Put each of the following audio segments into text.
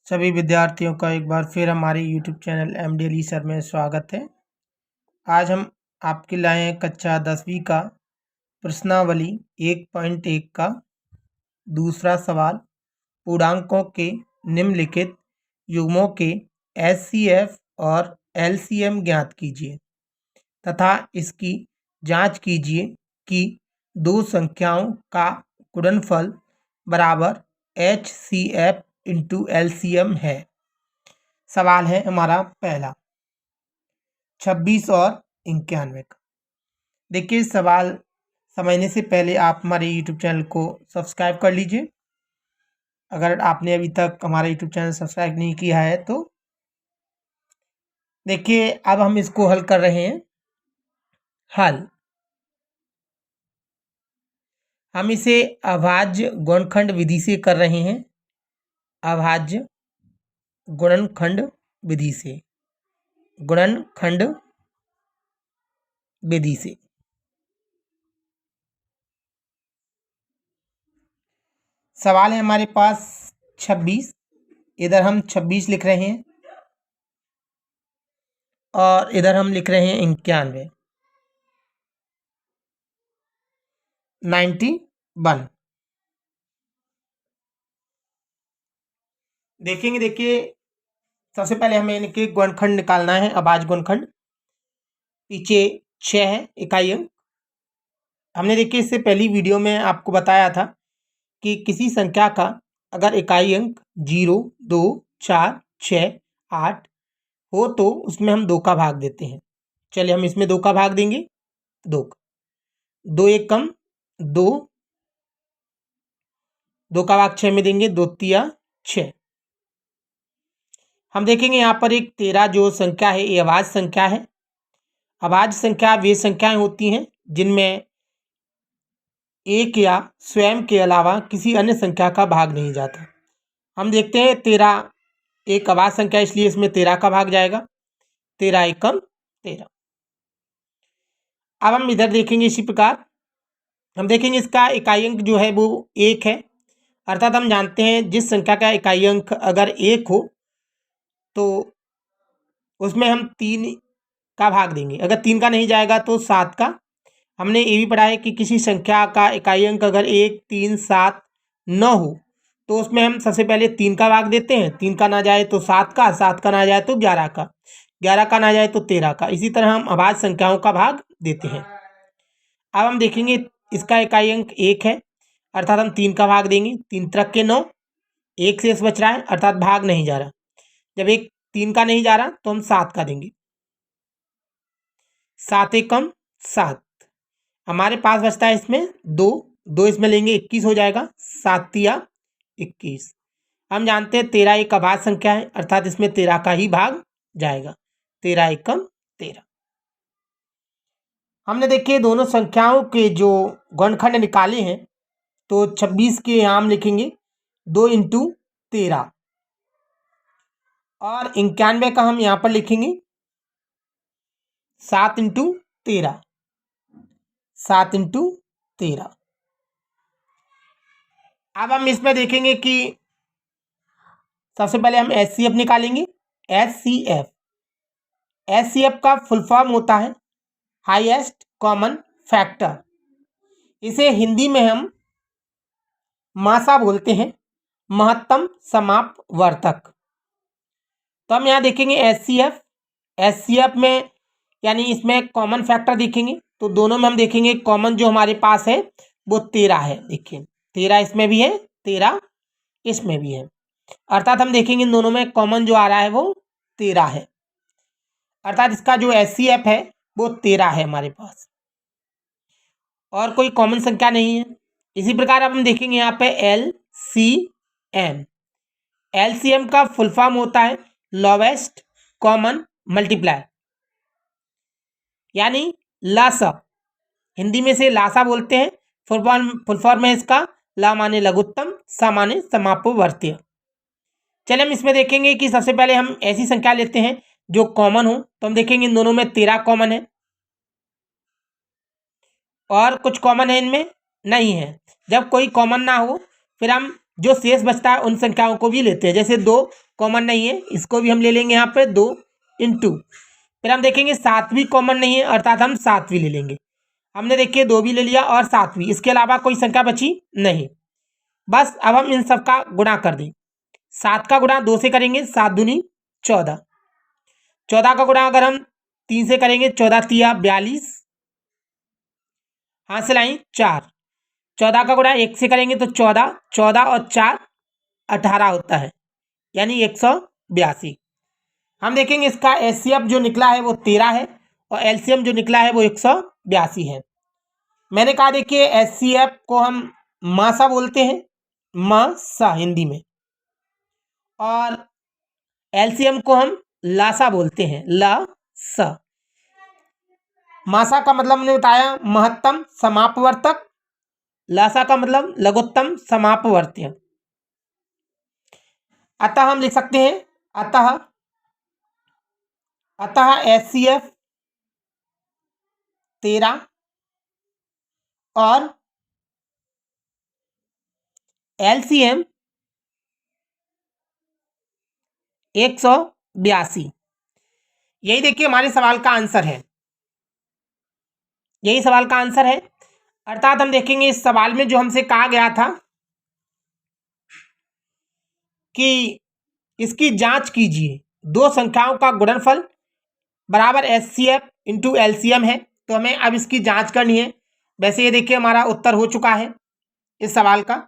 सभी विद्यार्थियों का एक बार फिर हमारे YouTube चैनल MDLE सर में स्वागत है। आज हम आपके लाए हैं कक्षा 10वीं का प्रश्नावली 1.1 का दूसरा सवाल। पूर्णांकों के निम्नलिखित युग्मों के HCF और LCM ज्ञात कीजिए तथा इसकी जांच कीजिए कि दो संख्याओं का गुणनफल बराबर HCF इंटू LCM है। सवाल है हमारा पहला 26 और 91 का। देखिए, सवाल समझने से पहले आप हमारे YouTube चैनल को सब्सक्राइब कर लीजिए। अगर आपने अभी तक हमारा YouTube चैनल सब्सक्राइब नहीं किया है तो देखिए, अब हम इसको हल कर रहे हैं। हम इसे अभाज्य गुणनखंड विधि से कर रहे हैं। अभाज्य गुणनखंड विधि से सवाल है हमारे पास 26। इधर हम 26 लिख रहे हैं और इधर हम लिख रहे हैं 91 91। देखिए, सबसे पहले हमें इनके गुणनखंड निकालना है। अभाज्य गुणनखंड पीछे 6 है इकाई अंक। हमने देखिए इससे पहली वीडियो में आपको बताया था कि किसी संख्या का अगर इकाई अंक 0, 2, 4, 6, 8 हो तो उसमें हम 2 का भाग देते हैं। चलिए हम इसमें 2 का भाग देंगे। 2 एक कम 2, 2 का भाग 6 में देंगे। 2 तिया 6। हम देखेंगे यहाँ पर एक 13 जो संख्या है ये अभाज्य संख्या है। अभाज्य संख्या वे संख्याएं होती हैं जिनमें एक या स्वयं के अलावा किसी अन्य संख्या का भाग नहीं जाता। हम देखते हैं 13 एक अभाज्य संख्या, इसलिए इसमें 13 का भाग जाएगा। 13 एकम 13। अब हम इधर देखेंगे इसी प्रकार। हम देखेंगे इसका इकाई अंक जो है वो 1 है, अर्थात हम जानते हैं जिस संख्या का इकाई अंक अगर 1 हो तो उसमें हम 3 का भाग देंगे। अगर 3 का नहीं जाएगा तो 7 का। हमने ये भी पढ़ा है कि किसी संख्या का इकाई अंक अगर 1, 3, 7, 9 हो तो उसमें हम सबसे पहले 3 का भाग देते हैं। 3 का ना जाए तो 7 का, 7 का ना जाए तो 11 का, 11 का ना जाए तो 13 का। इसी तरह हम अभाज्य संख्याओं का भाग देते हैं। अब हम देखेंगे इसका इकाई अंक 1 है, अर्थात हम 3 का भाग देंगे। 3 त्रिक के 9, 1 शेष बच रहा है अर्थात भाग नहीं जा रहा। जब एक 3 का नहीं जा रहा तो हम 7 का देंगे। 7 एकम 7। हमारे पास बचता है इसमें 2 इसमें लेंगे 21 हो जाएगा। 7 तिया 21। हम जानते हैं 13 एक अभाज्य संख्या है, अर्थात इसमें 13 का ही भाग जाएगा। 13 एकम 13। हमने देखिए दोनों संख्याओं के जो गुणनखंड निकाले हैं तो 26 के यहाँ हम लिखेंगे 2 इंटू 13 और 91 का हम यहाँ पर लिखेंगे 7 इंटू 13। 7 इंटू 13। अब हम इसमें देखेंगे कि सबसे पहले हम HCF निकालेंगे। HCF का फुल फॉर्म होता है हाईएस्ट कॉमन फैक्टर। इसे हिंदी में हम मासा बोलते हैं, महत्तम समापवर्तक। तो हम यहाँ देखेंगे HCF में यानी इसमें कॉमन फैक्टर देखेंगे तो दोनों में हम देखेंगे कॉमन जो हमारे पास है वो 13 है। देखिए 13 इसमें भी है, 13 इसमें भी है, अर्थात हम देखेंगे इन दोनों में कॉमन जो आ रहा है वो 13 है, अर्थात इसका जो HCF है वो 13 है हमारे पास और कोई कॉमन संख्या नहीं है। इसी प्रकार अब हम देखेंगे यहाँ पे LCM का फुल फॉर्म होता है लोवेस्ट कॉमन मल्टीप्लायर, यानी लासा। हिंदी में से लासा बोलते हैं। फुल फॉर्म है इसका ला माने लघुत्तम, सा माने समापवर्तीय। चलिए हम इसमें देखेंगे कि सबसे पहले हम ऐसी संख्या लेते हैं जो कॉमन हो। तो हम देखेंगे इन दोनों में 13 कॉमन है और कुछ कॉमन है इनमें नहीं है। जब कोई कॉमन ना हो फिर हम जो शेष बचता है उन संख्याओं को भी लेते हैं। जैसे 2 कॉमन नहीं है, इसको भी हम ले लेंगे यहाँ पे 2 इंटू, फिर हम देखेंगे 7 भी कॉमन नहीं है, अर्थात हम 7 भी ले लेंगे। हमने देखिए 2 भी ले लिया और 7 भी, इसके अलावा कोई संख्या बची नहीं। बस अब हम इन सब का गुणा कर दें। 7 का गुणा 2 से करेंगे, 7 दूनी 14, 14 का गुणा अगर हम 3 से करेंगे, 14 तिया 42, हासिल आई 4, 14 का गुणा 1 से करेंगे तो 14, 14 और 4 18 होता है, यानी 182। हम देखेंगे इसका एचसीएफ जो निकला है वो 13 है और एलसीएम जो निकला है वो 182 है। मैंने कहा देखिए एचसीएफ को हम मासा बोलते हैं, मासा हिंदी में, और एलसीएम को हम लासा बोलते हैं, लासा। मासा का मतलब हमने बताया महत्तम समापवर्तक, लासा का मतलब लघुत्तम समापवर्त्य। अतः हम लिख सकते हैं अतः एचसीएफ 13 और एलसीएम 182। यही देखिए हमारे सवाल का आंसर है, यही सवाल का आंसर है। अर्थात हम देखेंगे इस सवाल में जो हमसे कहा गया था कि इसकी जांच कीजिए, दो संख्याओं का गुणनफल बराबर एचसीएफ इंटू एलसीएम है, तो हमें अब इसकी जांच करनी है। वैसे ये देखिए हमारा उत्तर हो चुका है, इस सवाल का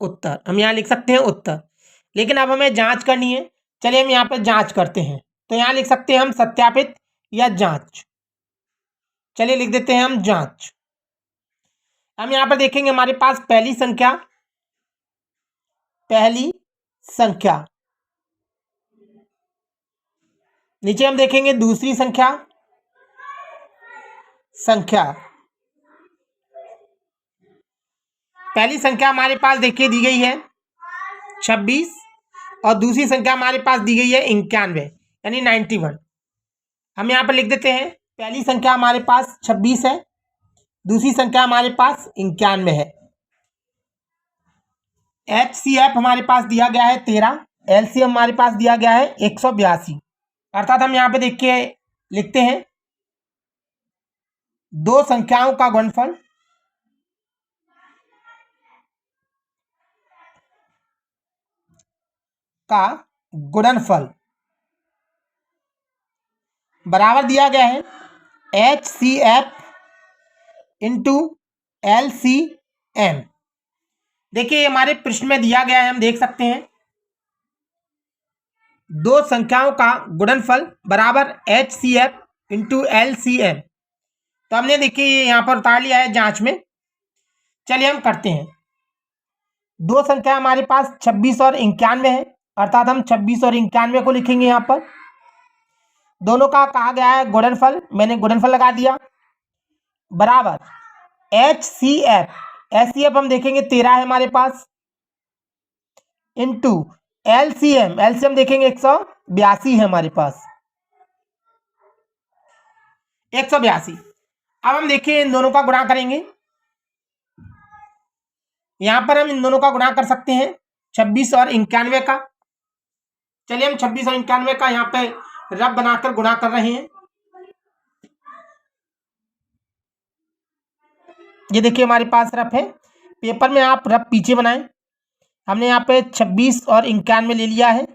उत्तर हम यहाँ लिख सकते हैं उत्तर, लेकिन अब हमें जांच करनी है। चलिए हम यहाँ पर जांच करते हैं, तो यहाँ लिख सकते हैं हम सत्यापित या जांच। चलिए लिख देते हैं हम जांच। हम यहाँ पर देखेंगे हमारे पास पहली संख्या, नीचे हम देखेंगे दूसरी संख्या, पहली संख्या हमारे पास देखिए दी गई है 26 और दूसरी संख्या हमारे पास दी गई है 91 यानी 91। हम यहाँ पर लिख देते हैं पहली संख्या हमारे पास 26 है, दूसरी संख्या हमारे पास 91 है। एचसीएफ हमारे पास दिया गया है 13, एलसीएम हमारे पास दिया गया है 182। अर्थात हम यहाँ पे देखिए लिखते हैं दो संख्याओं का गुणनफल बराबर दिया गया है एचसीएफ इंटू एलसीएम। देखिए हमारे प्रश्न में दिया गया है, हम देख सकते हैं दो संख्याओं का गुणनफल बराबर एचसीएफ इंटू एलसीएम। तो हमने देखिए यहाँ पर उतार लिया है जांच में। चलिए हम करते हैं। दो संख्या हमारे पास 26 और 91 है, अर्थात हम 26 और 91 को लिखेंगे यहाँ पर। दोनों का कहा गया है गुणनफल, मैंने गुणनफल लगा दिया, बराबर एचसीएफ, एचसीएफ हम देखेंगे 13 है हमारे पास, इंटू एलसीएम, एलसीएम देखेंगे 182 है हमारे पास, 182। अब हम देखिए इन दोनों का गुणा करेंगे। यहां पर हम इन दोनों का गुणा कर सकते हैं 26 और 91 का। चलिए हम 26 और 91 का यहाँ पे रफ बनाकर गुणा कर रहे हैं। ये देखिए हमारे पास रफ है, पेपर में आप रफ पीछे बनाएं। हमने यहाँ पे 26 और 91 ले लिया है।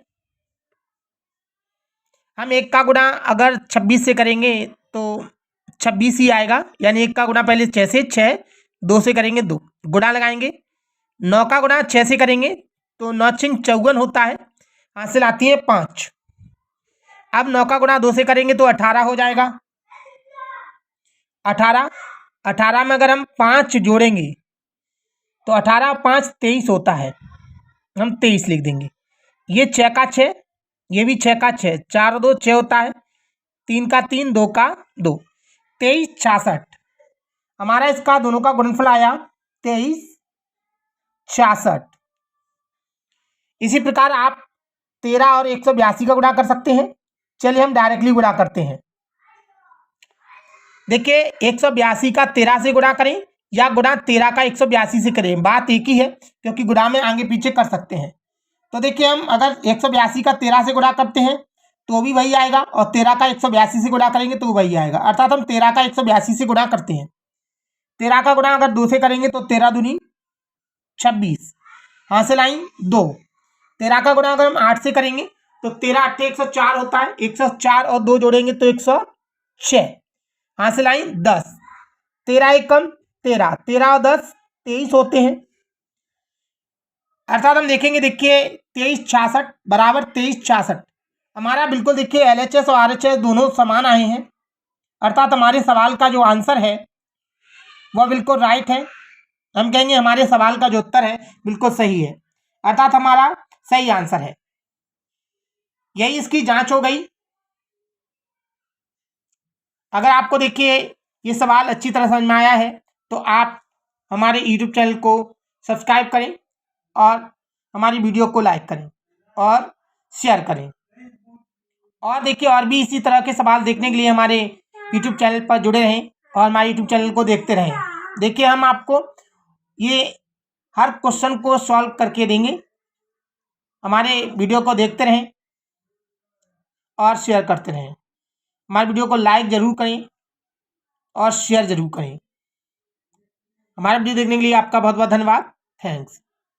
हम एक का गुणा अगर 26 से करेंगे तो 26 ही आएगा, यानी एक का गुणा पहले 6 से 6, 2 से करेंगे 2, गुणा लगाएंगे। 9 का गुणा 6 से करेंगे तो 9 6 54 होता है, हासिल आती है 5। अब 9 का गुणा 2 से करेंगे तो 18 हो जाएगा। 18 में अगर हम 5 जोड़ेंगे तो 18 5 23 होता है, हम 23 लिख देंगे। ये 6 का 6, ये भी 6 का 6, 4 और 2 6 होता है, 3 का 3, 2 का 2, 23 66। हमारा इसका दोनों का गुणनफल आया 23 66। इसी प्रकार आप 13 और 182 का गुणा कर सकते हैं। चलिए हम डायरेक्टली गुणा करते हैं। देखिए 182 का 13 से गुणा करें या गुणा 13 का 182 से करें, बात एक ही है क्योंकि गुणा में आगे पीछे कर सकते हैं। तो देखिए हम अगर 182 का 13 से गुणा करते हैं तो भी वही आएगा, और 13 का 182 से गुणा करेंगे तो वही आएगा। अर्थात हम 13 का 182 से गुणा करते हैं। 13 का गुणा अगर 2 से करेंगे तो 13 दूनी 26, हासिल आई 2। 13 का गुणा अगर हम 8 से करेंगे तो 13 8 104 होता है, 104 और 2 जोड़ेंगे तो 106, हासिल आई 10। 13 एक कम 13, 13 और 10 23 होते हैं। अर्थात हम देखेंगे, देखिए 23 66 बराबर 23 66, हमारा बिल्कुल देखिए LHS और RHS दोनों समान आए हैं। अर्थात हमारे सवाल का जो आंसर है वह बिल्कुल राइट है। हम कहेंगे हमारे सवाल का जो उत्तर है बिल्कुल सही है, अर्थात हमारा सही आंसर है। यही इसकी जांच हो गई। अगर आपको देखिए ये सवाल अच्छी तरह समझ में आया है तो आप हमारे YouTube चैनल को सब्सक्राइब करें और हमारी वीडियो को लाइक करें और शेयर करें। और देखिए और भी इसी तरह के सवाल देखने के लिए हमारे YouTube चैनल पर जुड़े रहें और हमारे YouTube चैनल को देखते रहें। देखिए हम आपको ये हर क्वेश्चन को सॉल्व करके देंगे। हमारे वीडियो को देखते रहें और शेयर करते रहें। हमारे वीडियो को लाइक ज़रूर करें और शेयर ज़रूर करें। हमारे वीडियो देखने के लिए आपका बहुत बहुत धन्यवाद। थैंक्स।